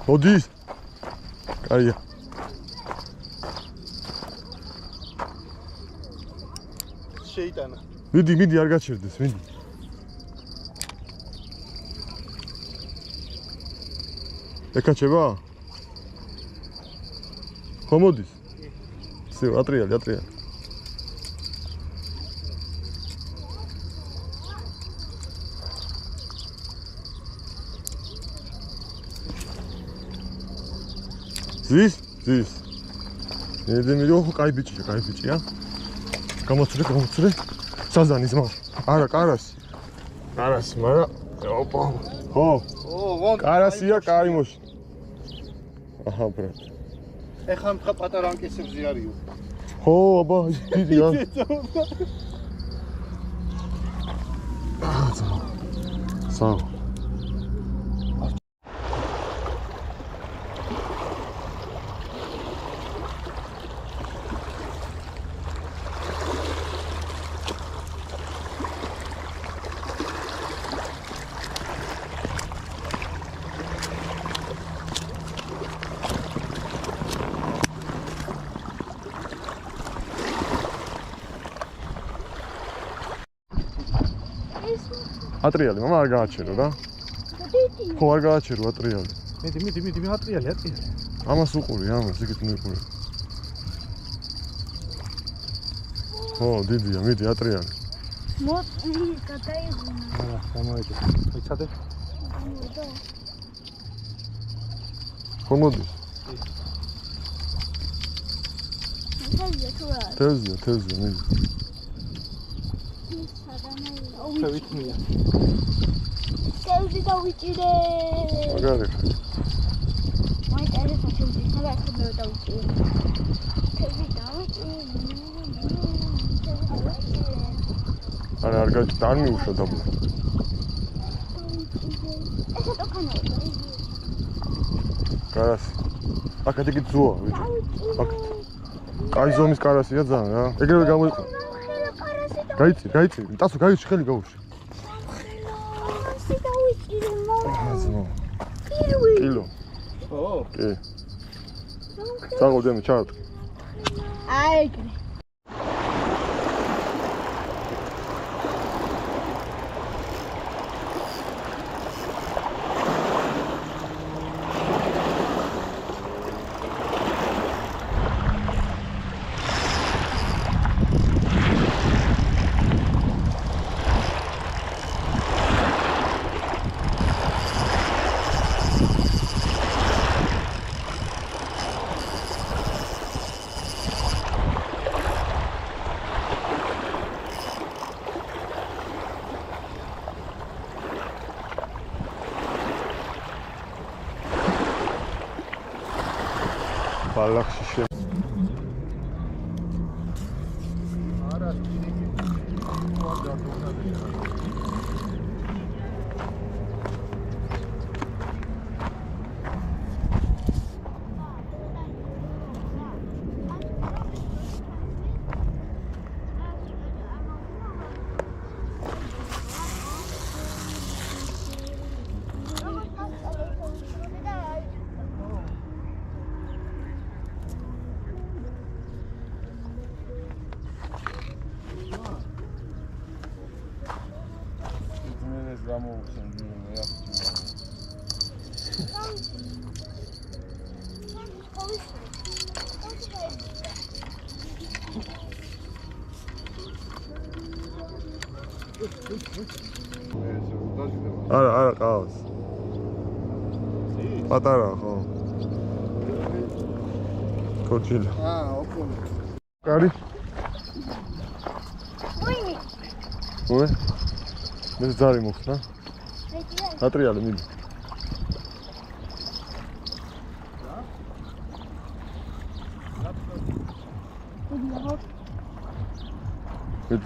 მოდის. კაია. შეიტანა. მიდი, არ გაჩერდეს, მიდი. ეკაჩება? ხო მოდის? ისე ატრიალი. ზის. მე ხო კაი ბიჭია. გამოცრე. საზანის მა. არა, კარასი, მაგრამ ოპა. ხო. კარასია, კაი მოშ. აჰა, ბრატ. ეხლა მხა პატარა ანკესებზე არისო. ხო, აბა, დიდია. სა. ატრიალი, მამა არ გააჩერო რა. ხო არ გააჩერო ატრიალი. მიდი ატრიალი. ამას უყური, იქით მოიყური. ხო, დიდია, მიდი ატრიალი. მოდი, გადაიღუნა. არა, გამოიჭი. იცადე? ხო მოდი. თევზია, მიდი. შევიწნია. თევზი დავიჭირე. მაგარი. მაინტერესა თევზი, სადაც მე დავიჭირე. თევზი დავიჭირე. არა, არ გაჭირდა, არ მიუშვა დაბლა. ესა το κάνω. კარასი. აქეთ იგი ძოა, ვიჭო. აქეთ. კაი ზომის კარასია ძალიან რა. ეგრევე გამოიყო. გაიწი, ტასო გაიჩი ხელი გაუში. ხელი დავიჭირე, აზმო. კილო. ო. კი. წაღოდე მე ჩავთ. აი ეგრე. ბალახში შე. არა, არა, ყავს. პატარა ხო. კოჩილი. ოკონი. კარი. მოიმი. ой. მე ზარი მოხსნა. ატრიალი მიდი.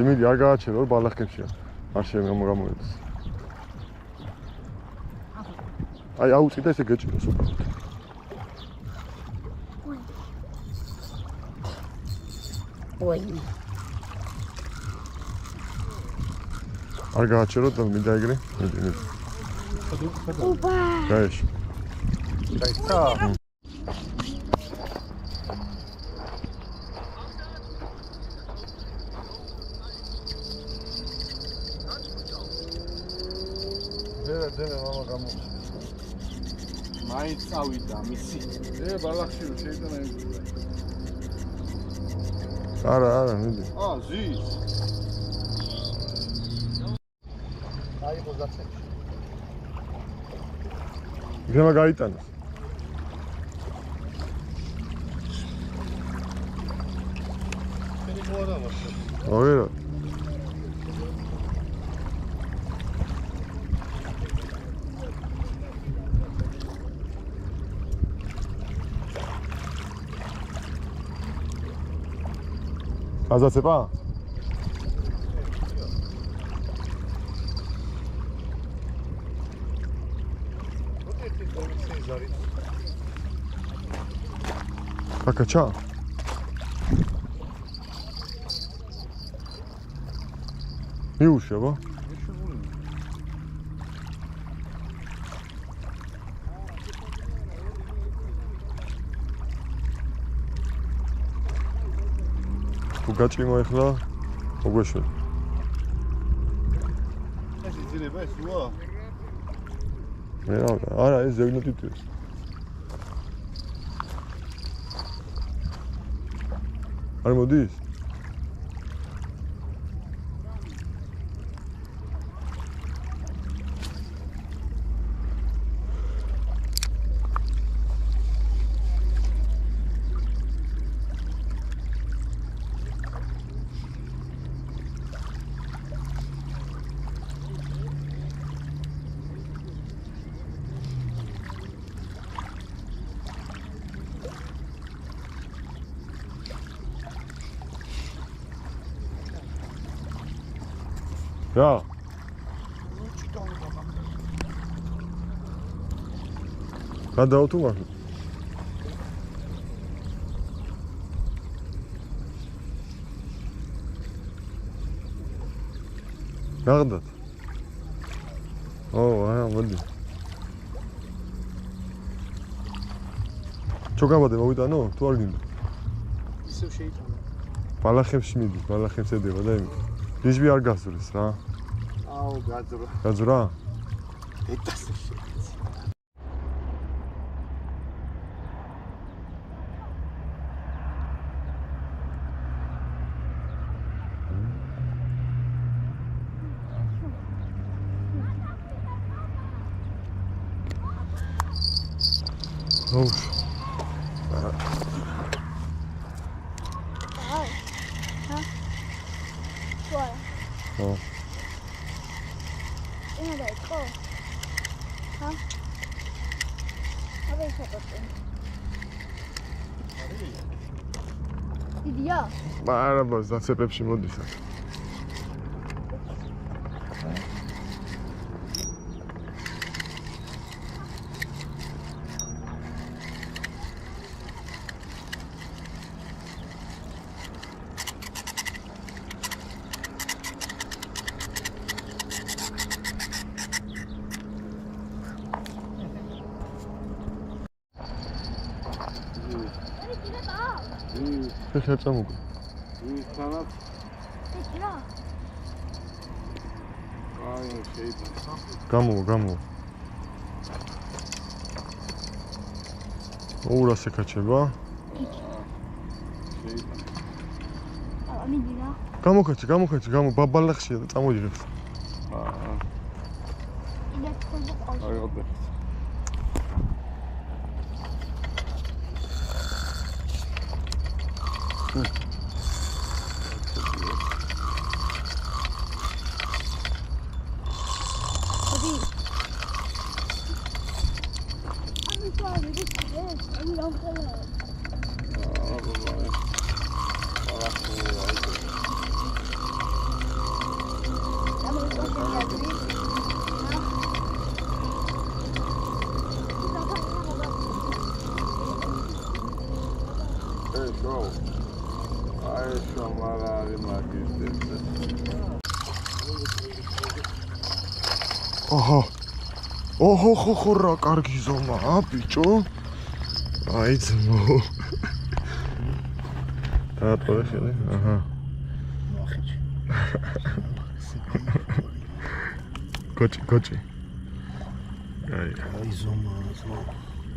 მიდი არ გააჩერო ბალახებშია. არ შემომოღამოებს. აი აუწი და ესე გეჭიროს უბრალოდ. ой. არ გააჩერო და მინდა ეგრე. მიდი. ოპა. გაეში. გაიცა? დედა მამა გამო. მაინც წავიდა მისი. ბალახში რო შეიტანა იმ. არა, მიდი. ზის. აიღო ზაცებში. იქნება გაიტანოს. შენი მოადა მოხდა. ოღერო. გაზაცება? აკაჩა? მიუშება? თუ გაჭიმო ეხლა მოგვეშვა. ეს იზრდება ეს უა? არა, ეს ზეგნოტიტია. არ მოდის? რა? გადავა თუ მართლა? გაგდათ? არა, მოდი. ჩოგაბადე მოვიტანო? თუ არ გინდა? ისევ შეიტანა. ბალახებში მიდის, ბალახებს ედება და იმით. ნიშბი არ გაზრეს რა. გაძრა. გაძრა? ეტასე შეიცი. არა, ბას დაცეპებში მოდის. ხე წამოგო. თანაც რა? შეიტანა. გამო. ოურას ეკაჩება. შეიტანა. მიდი რა. გამოკაჩი, ბაბალახშია და წამოიღებს. იდა თქვენო ყავს. აიღო. ოჰო ხო ხო რა კარგი ზომაა ბიჭო აი ძმო დაატყორე ხელი აჰა კოჭი აი აი ზომა